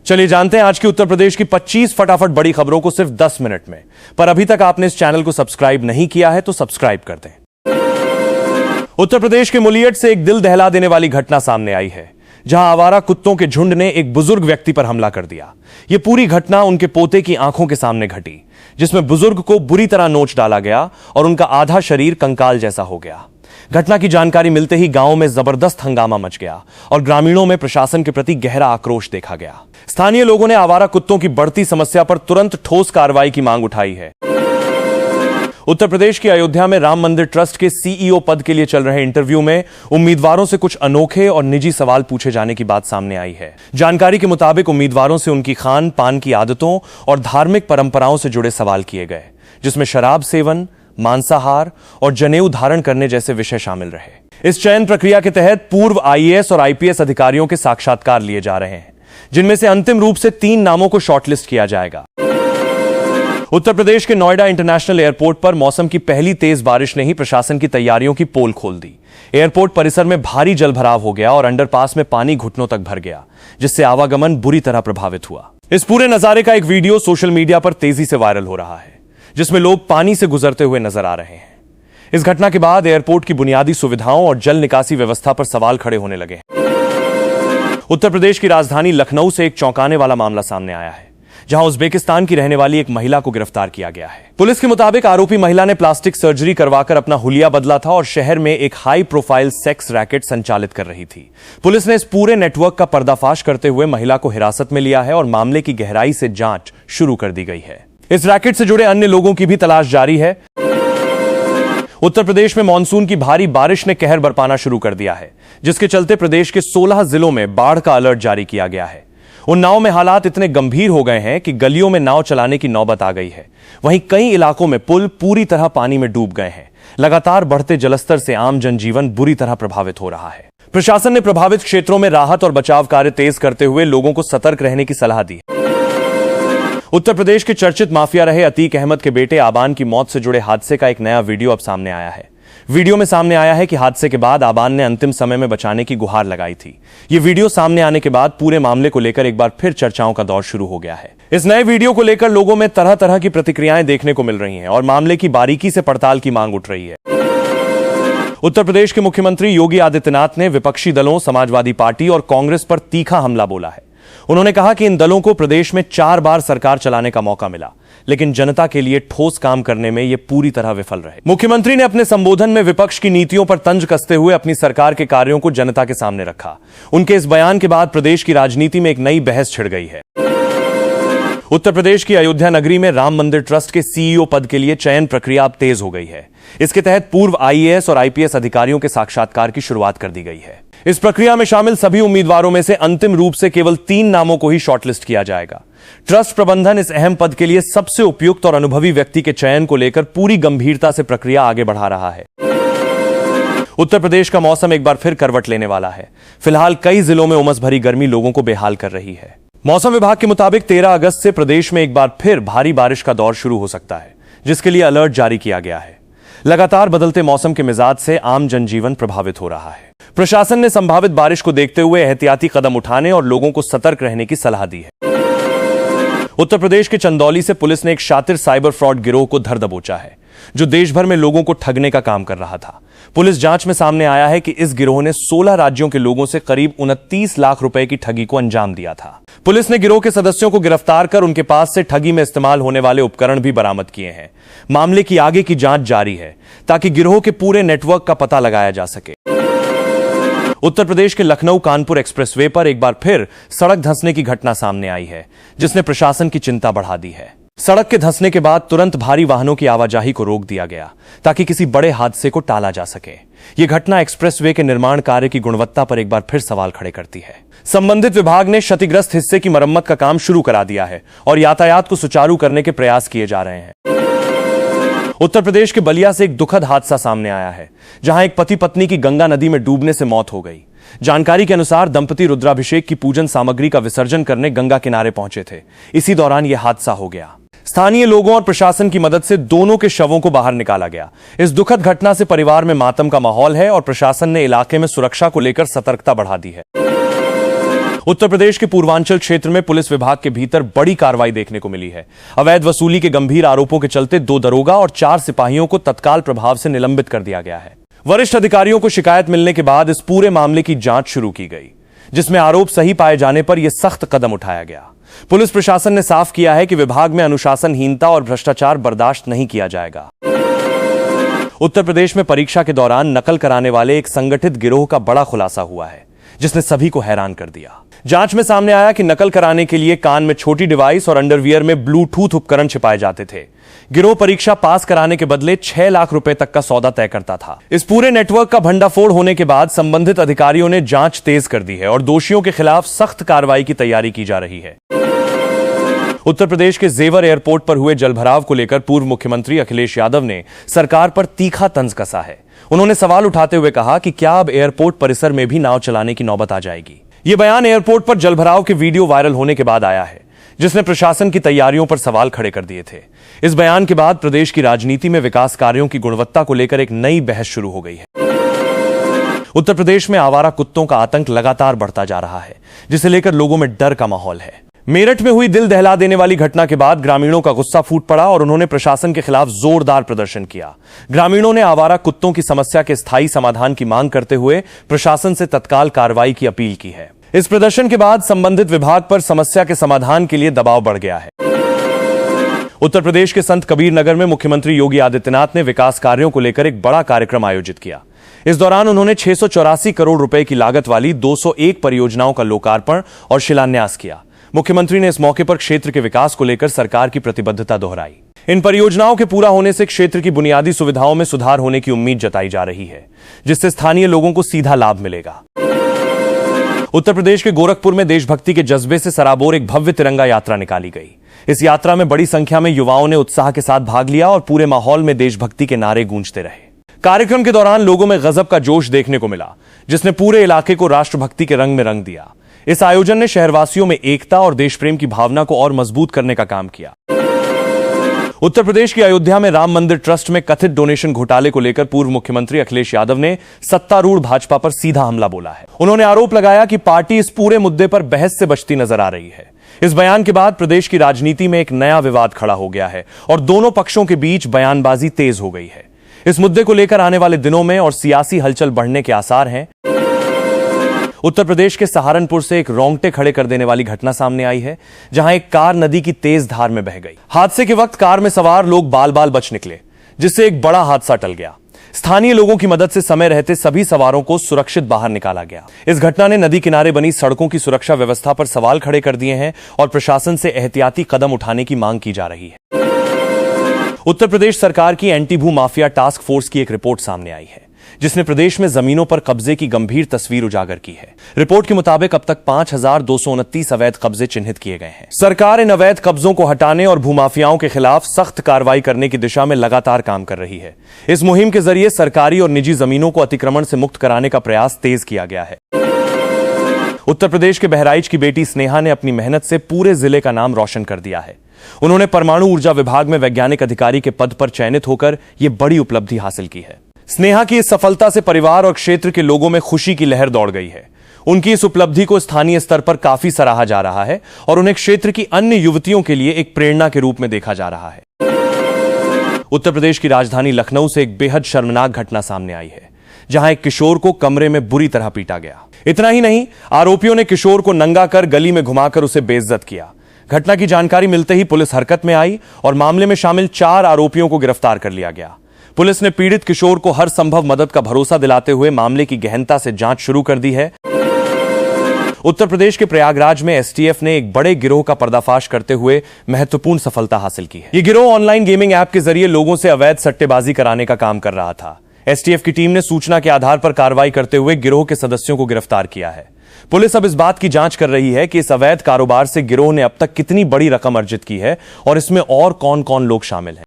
चलिए जानते हैं आज की उत्तर प्रदेश की 25 फटाफट बड़ी खबरों को सिर्फ 10 मिनट में। पर अभी तक आपने इस चैनल को सब्सक्राइब नहीं किया है तो सब्सक्राइब कर दें। उत्तर प्रदेश के मुलियट से एक दिल दहला देने वाली घटना सामने आई है, जहां आवारा कुत्तों के झुंड ने एक बुजुर्ग व्यक्ति पर हमला कर दिया। यह पूरी घटना उनके पोते की आंखों के सामने घटी, जिसमें बुजुर्ग को बुरी तरह नोच डाला गया और उनका आधा शरीर कंकाल जैसा हो गया। घटना की जानकारी मिलते ही गांव में जबरदस्त हंगामा मच गया और ग्रामीणों में प्रशासन के प्रति गहरा आक्रोश देखा गया। स्थानीय लोगों ने आवारा कुत्तों की बढ़ती समस्या पर तुरंत ठोस कार्रवाई की मांग उठाई है। उत्तर प्रदेश की अयोध्या में राम मंदिर ट्रस्ट के सीईओ पद के लिए चल रहे इंटरव्यू में उम्मीदवारों से कुछ अनोखे और निजी सवाल पूछे जाने की बात सामने आई है। जानकारी के मुताबिक उम्मीदवारों से उनकी खान पान की आदतों और धार्मिक परंपराओं से जुड़े सवाल किए गए, जिसमें शराब सेवन, मांसाहार और जनेऊ धारण करने जैसे विषय शामिल रहे। इस चयन प्रक्रिया के तहत पूर्व आईएएस और आईपीएस अधिकारियों के साक्षात्कार लिए जा रहे हैं, जिनमें से अंतिम रूप से 3 नामों को शॉर्टलिस्ट किया जाएगा। उत्तर प्रदेश के नोएडा इंटरनेशनल एयरपोर्ट पर मौसम की पहली तेज बारिश ने ही प्रशासन की तैयारियों की पोल खोल दी। एयरपोर्ट परिसर में भारी जलभराव हो गया और अंडरपास में पानी घुटनों तक भर गया, जिससे आवागमन बुरी तरह प्रभावित हुआ। इस पूरे नजारे का एक वीडियो सोशल मीडिया पर तेजी से वायरल हो रहा है, जिसमें लोग पानी से गुजरते हुए नजर आ रहे हैं। इस घटना के बाद एयरपोर्ट की बुनियादी सुविधाओं और जल निकासी व्यवस्था पर सवाल खड़े होने लगे हैं। उत्तर प्रदेश की राजधानी लखनऊ से एक चौंकाने वाला मामला सामने आया है, जहां उज्बेकिस्तान की रहने वाली एक महिला को गिरफ्तार किया गया है। पुलिस के मुताबिक आरोपी महिला ने प्लास्टिक सर्जरी करवाकर अपना हुलिया बदला था और शहर में एक हाई प्रोफाइल सेक्स रैकेट संचालित कर रही थी। पुलिस ने इस पूरे नेटवर्क का पर्दाफाश करते हुए महिला को हिरासत में लिया है और मामले की गहराई से जांच शुरू कर दी गई है। इस रैकेट से जुड़े अन्य लोगों की भी तलाश जारी है। उत्तर प्रदेश में मानसून की भारी बारिश ने कहर बरपाना शुरू कर दिया है, जिसके चलते प्रदेश के 16 जिलों में बाढ़ का अलर्ट जारी किया गया है। उन्नाव में हालात इतने गंभीर हो गए हैं कि गलियों में नाव चलाने की नौबत आ गई है। वहीं कई इलाकों में पुल पूरी तरह पानी में डूब गए हैं। लगातार बढ़ते जलस्तर से आम जनजीवन बुरी तरह प्रभावित हो रहा है। प्रशासन ने प्रभावित क्षेत्रों में राहत और बचाव कार्य तेज करते हुए लोगों को सतर्क रहने की सलाह दी। उत्तर प्रदेश के चर्चित माफिया रहे अतीक अहमद के बेटे आबान की मौत से जुड़े हादसे का एक नया वीडियो अब सामने आया है। वीडियो में सामने आया है कि हादसे के बाद आबान ने अंतिम समय में बचाने की गुहार लगाई थी। यह वीडियो सामने आने के बाद पूरे मामले को लेकर एक बार फिर चर्चाओं का दौर शुरू हो गया है। इस नए वीडियो को लेकर लोगों में तरह तरह की प्रतिक्रियाएं देखने को मिल रही हैं और मामले की बारीकी से पड़ताल की मांग उठ रही है। उत्तर प्रदेश के मुख्यमंत्री योगी आदित्यनाथ ने विपक्षी दलों समाजवादी पार्टी और कांग्रेस पर तीखा हमला बोला है। उन्होंने कहा कि इन दलों को प्रदेश में 4 बार सरकार चलाने का मौका मिला, लेकिन जनता के लिए ठोस काम करने में ये पूरी तरह विफल रहे। मुख्यमंत्री ने अपने संबोधन में विपक्ष की नीतियों पर तंज कसते हुए अपनी सरकार के कार्यों को जनता के सामने रखा। उनके इस बयान के बाद प्रदेश की राजनीति में एक नई बहस छिड़ गई है। उत्तर प्रदेश की अयोध्या नगरी में राम मंदिर ट्रस्ट के सीईओ पद के लिए चयन प्रक्रिया अब तेज हो गई है। इसके तहत पूर्व आईएएस और आईपीएस अधिकारियों के साक्षात्कार की शुरुआत कर दी गई है। इस प्रक्रिया में शामिल सभी उम्मीदवारों में से अंतिम रूप से केवल 3 नामों को ही शॉर्टलिस्ट किया जाएगा। ट्रस्ट प्रबंधन इस अहम पद के लिए सबसे उपयुक्त और अनुभवी व्यक्ति के चयन को लेकर पूरी गंभीरता से प्रक्रिया आगे बढ़ा रहा है। उत्तर प्रदेश का मौसम एक बार फिर करवट लेने वाला है। फिलहाल कई जिलों में उमस भरी गर्मी लोगों को बेहाल कर रही है। मौसम विभाग के मुताबिक 13 अगस्त से प्रदेश में एक बार फिर भारी बारिश का दौर शुरू हो सकता है, जिसके लिए अलर्ट जारी किया गया है। लगातार बदलते मौसम के मिजाज से आम जनजीवन प्रभावित हो रहा है। प्रशासन ने संभावित बारिश को देखते हुए एहतियाती कदम उठाने और लोगों को सतर्क रहने की सलाह दी है। उत्तर प्रदेश के चंदौली से पुलिस ने एक शातिर साइबर फ्रॉड गिरोह को धर दबोचा है, जो देश भर में लोगों को ठगने का काम कर रहा था। पुलिस जांच में सामने आया है कि इस गिरोह ने 16 राज्यों के लोगों से करीब 29 लाख रुपए की ठगी को अंजाम दिया था। पुलिस ने गिरोह के सदस्यों को गिरफ्तार कर उनके पास से ठगी में इस्तेमाल होने वाले उपकरण भी बरामद किए हैं। मामले की आगे की जांच जारी है, ताकि गिरोह के पूरे नेटवर्क का पता लगाया जा सके। उत्तर प्रदेश के लखनऊ कानपुर एक्सप्रेसवे पर एक बार फिर सड़क धंसने की घटना सामने आई है, जिसने प्रशासन की चिंता बढ़ा दी है। सड़क के धंसने के बाद तुरंत भारी वाहनों की आवाजाही को रोक दिया गया, ताकि किसी बड़े हादसे को टाला जा सके। यह घटना एक्सप्रेसवे के निर्माण कार्य की गुणवत्ता पर एक बार फिर सवाल खड़े करती है। संबंधित विभाग ने क्षतिग्रस्त हिस्से की मरम्मत का काम शुरू करा दिया है और यातायात को सुचारू करने के प्रयास किए जा रहे हैं। उत्तर प्रदेश के बलिया से एक दुखद हादसा सामने आया है, जहां एक पति पत्नी की गंगा नदी में डूबने से मौत हो गई। जानकारी के अनुसार दंपति रुद्राभिषेक की पूजन सामग्री का विसर्जन करने गंगा किनारे पहुंचे थे। इसी दौरान यह हादसा हो गया। स्थानीय लोगों और प्रशासन की मदद से दोनों के शवों को बाहर निकाला गया। इस दुखद घटना से परिवार में मातम का माहौल है और प्रशासन ने इलाके में सुरक्षा को लेकर सतर्कता बढ़ा दी है। उत्तर प्रदेश के पूर्वांचल क्षेत्र में पुलिस विभाग के भीतर बड़ी कार्रवाई देखने को मिली है। अवैध वसूली के गंभीर आरोपों के चलते 2 दरोगा और 4 सिपाहियों को तत्काल प्रभाव से निलंबित कर दिया गया है। वरिष्ठ अधिकारियों को शिकायत मिलने के बाद इस पूरे मामले की जांच शुरू की गई, जिसमें आरोप सही पाए जाने पर यह सख्त कदम उठाया गया। पुलिस प्रशासन ने साफ किया है कि विभाग में अनुशासनहीनता और भ्रष्टाचार बर्दाश्त नहीं किया जाएगा। उत्तर प्रदेश में परीक्षा के दौरान नकल कराने वाले एक संगठित गिरोह का बड़ा खुलासा हुआ है, जिसने सभी को हैरान कर दिया। जांच में सामने आया कि नकल कराने के लिए कान में छोटी डिवाइस और अंडरवियर में ब्लूटूथ उपकरण छिपाए जाते थे। गिरोह परीक्षा पास कराने के बदले 6 लाख रुपए तक का सौदा तय करता था। इस पूरे नेटवर्क का भंडाफोड़ होने के बाद संबंधित अधिकारियों ने जांच तेज कर दी है और दोषियों के खिलाफ सख्त कार्रवाई की तैयारी की जा रही है। उत्तर प्रदेश के जेवर एयरपोर्ट पर हुए जलभराव को लेकर पूर्व मुख्यमंत्री अखिलेश यादव ने सरकार पर तीखा तंज कसा है। उन्होंने सवाल उठाते हुए कहा कि क्या अब एयरपोर्ट परिसर में भी नाव चलाने की नौबत आ जाएगी। यह बयान एयरपोर्ट पर जलभराव के वीडियो वायरल होने के बाद आया है, जिसने प्रशासन की तैयारियों पर सवाल खड़े कर दिए थे। इस बयान के बाद प्रदेश की राजनीति में विकास कार्यों की गुणवत्ता को लेकर एक नई बहस शुरू हो गई है। उत्तर प्रदेश में आवारा कुत्तों का आतंक लगातार बढ़ता जा रहा है, जिसे लेकर लोगों में डर का माहौल है। मेरठ में हुई दिल दहला देने वाली घटना के बाद ग्रामीणों का गुस्सा फूट पड़ा और उन्होंने प्रशासन के खिलाफ जोरदार प्रदर्शन किया। ग्रामीणों ने आवारा कुत्तों की समस्या के स्थायी समाधान की मांग करते हुए प्रशासन से तत्काल कार्रवाई की अपील की है। इस प्रदर्शन के बाद संबंधित विभाग पर समस्या के समाधान के लिए दबाव बढ़ गया है। उत्तर प्रदेश के संत कबीर नगर में मुख्यमंत्री योगी आदित्यनाथ ने विकास कार्यों को लेकर एक बड़ा कार्यक्रम आयोजित किया। इस दौरान उन्होंने 684 करोड़ रुपए की लागत वाली 201 परियोजनाओं का लोकार्पण और शिलान्यास किया। मुख्यमंत्री ने इस मौके पर क्षेत्र के विकास को लेकर सरकार की प्रतिबद्धता दोहराई। इन परियोजनाओं के पूरा होने से क्षेत्र की बुनियादी सुविधाओं में सुधार होने की उम्मीद जताई जा रही है, जिससे स्थानीय लोगों को सीधा लाभ मिलेगा। उत्तर प्रदेश के गोरखपुर में देशभक्ति के जज्बे से सराबोर एक भव्य तिरंगा यात्रा निकाली गई। इस यात्रा में बड़ी संख्या में युवाओं ने उत्साह के साथ भाग लिया और पूरे माहौल में देशभक्ति के नारे गूंजते रहे। कार्यक्रम के दौरान लोगों में गजब का जोश देखने को मिला, जिसने पूरे इलाके को राष्ट्रभक्ति के रंग में रंग दिया। इस आयोजन ने शहरवासियों में एकता और देश प्रेम की भावना को और मजबूत करने का काम किया। उत्तर प्रदेश की अयोध्या में राम मंदिर ट्रस्ट में कथित डोनेशन घोटाले को लेकर पूर्व मुख्यमंत्री अखिलेश यादव ने सत्तारूढ़ भाजपा पर सीधा हमला बोला है। उन्होंने आरोप लगाया कि पार्टी इस पूरे मुद्दे पर बहस से बचती नजर आ रही है। इस बयान के बाद प्रदेश की राजनीति में एक नया विवाद खड़ा हो गया है और दोनों पक्षों के बीच बयानबाजी तेज हो गई है। इस मुद्दे को लेकर आने वाले दिनों में और सियासी हलचल बढ़ने के आसार हैं। उत्तर प्रदेश के सहारनपुर से एक रोंगटे खड़े कर देने वाली घटना सामने आई है, जहां एक कार नदी की तेज धार में बह गई। हादसे के वक्त कार में सवार लोग बाल बाल बच निकले, जिससे एक बड़ा हादसा टल गया। स्थानीय लोगों की मदद से समय रहते सभी सवारों को सुरक्षित बाहर निकाला गया। इस घटना ने नदी किनारे बनी सड़कों की सुरक्षा व्यवस्था पर सवाल खड़े कर दिए हैं और प्रशासन से एहतियाती कदम उठाने की मांग की जा रही है। उत्तर प्रदेश सरकार की एंटी भू माफिया टास्क फोर्स की एक रिपोर्ट सामने आई है, जिसने प्रदेश में जमीनों पर कब्जे की गंभीर तस्वीर उजागर की है। रिपोर्ट के मुताबिक अब तक 5229 अवैध कब्जे चिन्हित किए गए हैं। सरकार इन अवैध कब्जों को हटाने और भूमाफियाओं के खिलाफ सख्त कार्रवाई करने की दिशा में लगातार काम कर रही है। इस मुहिम के जरिए सरकारी और निजी जमीनों को अतिक्रमण से मुक्त कराने का प्रयास तेज किया गया है। उत्तर प्रदेश के बहराइच की बेटी स्नेहा ने अपनी मेहनत से पूरे जिले का नाम रोशन कर दिया है। उन्होंने परमाणु ऊर्जा विभाग में वैज्ञानिक अधिकारी के पद पर चयनित होकर यह बड़ी उपलब्धि हासिल की है। स्नेहा की इस सफलता से परिवार और क्षेत्र के लोगों में खुशी की लहर दौड़ गई है। उनकी इस उपलब्धि को स्थानीय स्तर पर काफी सराहा जा रहा है और उन्हें क्षेत्र की अन्य युवतियों के लिए एक प्रेरणा के रूप में देखा जा रहा है। उत्तर प्रदेश की राजधानी लखनऊ से एक बेहद शर्मनाक घटना सामने आई है, जहां एक किशोर को कमरे में बुरी तरह पीटा गया। इतना ही नहीं, आरोपियों ने किशोर को नंगा कर गली में घुमाकर उसे बेइज्जत किया। घटना की जानकारी मिलते ही पुलिस हरकत में आई और मामले में शामिल 4 आरोपियों को गिरफ्तार कर लिया गया। पुलिस ने पीड़ित किशोर को हर संभव मदद का भरोसा दिलाते हुए मामले की गहनता से जांच शुरू कर दी है। उत्तर प्रदेश के प्रयागराज में एसटीएफ ने एक बड़े गिरोह का पर्दाफाश करते हुए महत्वपूर्ण सफलता हासिल की है। यह गिरोह ऑनलाइन गेमिंग ऐप के जरिए लोगों से अवैध सट्टेबाजी कराने का काम कर रहा था। एसटीएफ की टीम ने सूचना के आधार पर कार्रवाई करते हुए गिरोह के सदस्यों को गिरफ्तार किया है। पुलिस अब इस बात की जांच कर रही है कि इस अवैध कारोबार से गिरोह ने अब तक कितनी बड़ी रकम अर्जित की है और इसमें और कौन कौन लोग शामिल हैं।